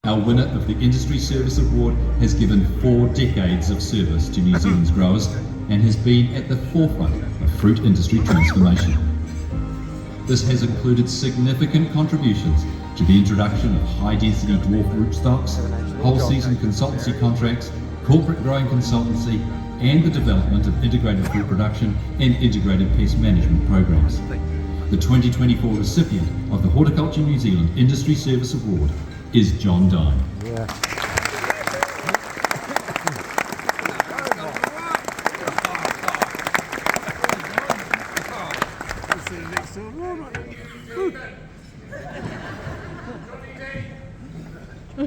Our winner of the Industry Service Award has given 4 decades of service to New Zealand's growers and has been at the forefront of fruit industry transformation. This has included significant contributions to the introduction of high-density dwarf rootstocks, whole-season consultancy contracts, corporate growing consultancy, and the development of integrated fruit production and integrated pest management programs. The 2024 recipient of the Horticulture New Zealand Industry Service Award is John Dine. Yeah. There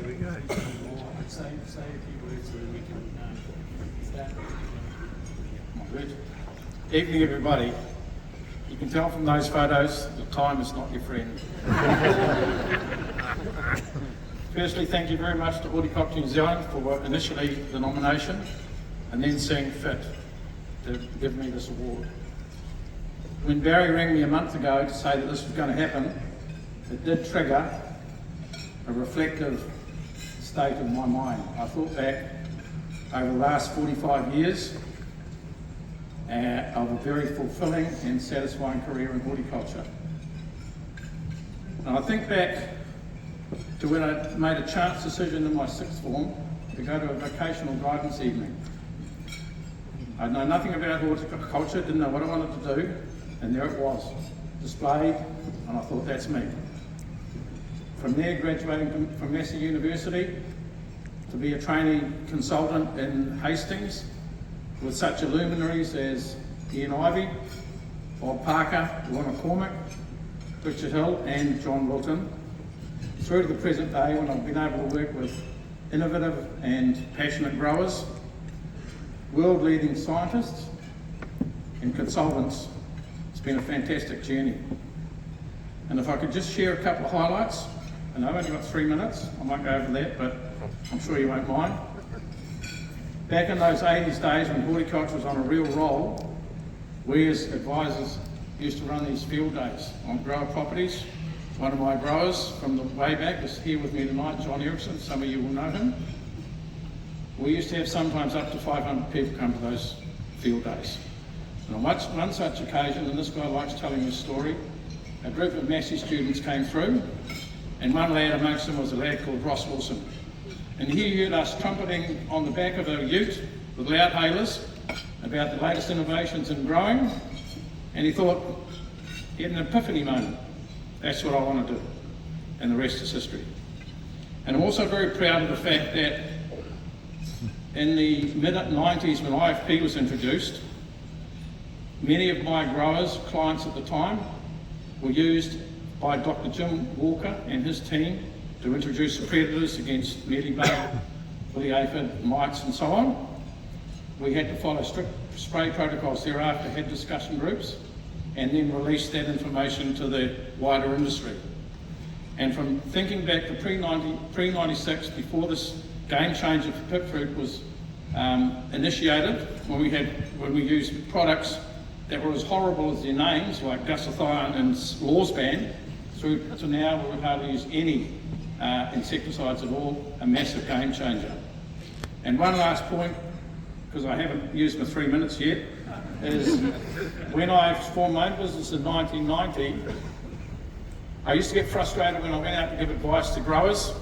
we go. Say a few words so that we can start. Good. Evening, everybody. You can tell from those photos the time is not your friend. Firstly, thank you very much to Horticulture New Zealand for initially the nomination and then seeing fit to give me this award. When Barry rang me a month ago to say that this was going to happen, it did trigger a reflective state of my mind. I thought back over the last 45 years of a very fulfilling and satisfying career in horticulture. And I think back to when I made a chance decision in my 6th form to go to a vocational guidance evening. I'd known nothing about horticulture, didn't know what I wanted to do, and there it was, displayed, and I thought, that's me. From there, graduating from Massey University to be a trainee consultant in Hastings with such luminaries as Ian Ivey, Bob Parker, Lorna Cormack, Richard Hill and John Wilton, through to the present day when I've been able to work with innovative and passionate growers, world-leading scientists and consultants. It's been a fantastic journey. And if I could just share a couple of highlights, and I've only got 3 minutes, I might go over that, but I'm sure you won't mind. Back in those 80s days when horticulture was on a real roll, we as advisors used to run these field days on grower properties. One of my growers from the way back is here with me tonight, John Erickson, some of you will know him. We used to have sometimes up to 500 people come to those field days. And on one such occasion, and this guy likes telling this story, a group of Massey students came through, and one lad amongst them was a lad called Ross Wilson. And he heard us trumpeting on the back of a ute with loud hailers about the latest innovations in growing, and he thought, he had an epiphany moment. That's what I want to do, and the rest is history. And I'm also very proud of the fact that in the mid-90s when IFP was introduced, many of my growers, clients at the time, were used by Dr. Jim Walker and his team to introduce the predators against mealybug, woolly aphid, mites and so on. We had to follow strict spray protocols thereafter, had discussion groups, and then released that information to the wider industry. And from thinking back to pre-96, before this game changer for pip fruit was initiated, when we used products that were as horrible as their names, like gusathione and lawsban, through to now where we hardly use any insecticides at all, a massive game changer. And one last point, because I haven't used my 3 minutes yet, is when I formed my own business in 1990, I used to get frustrated when I went out to give advice to growers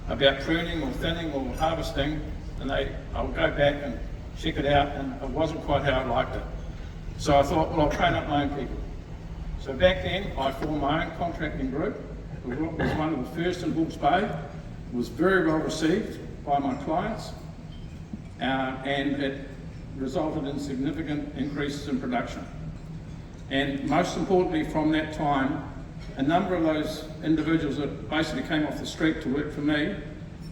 about pruning or thinning or harvesting, and I would go back and check it out, and it wasn't quite how I liked it. So I thought, well, I'll train up my own people. So back then, I formed my own contracting group. It was one of the first in Hawke's Bay. It was very well received by my clients, and it resulted in significant increases in production. And most importantly, from that time, a number of those individuals that basically came off the street to work for me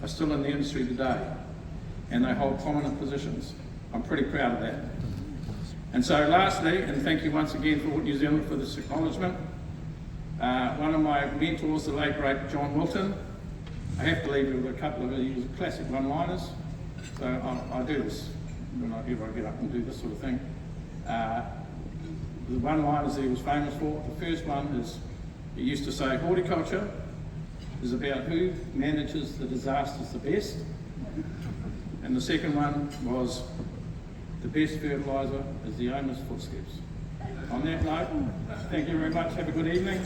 are still in the industry today, and they hold prominent positions. I'm pretty proud of that. And so lastly, and thank you once again for New Zealand for this acknowledgement, one of my mentors, the late great John Wilton, I have to leave you with a couple of his classic one-liners. So I do this whenever I get up and do this sort of thing. the one-liners that he was famous for. The first one is, he used to say, horticulture is about who manages the disasters the best. And the second one was, the best fertiliser is the owner's footsteps. On that note, thank you very much. Have a good evening.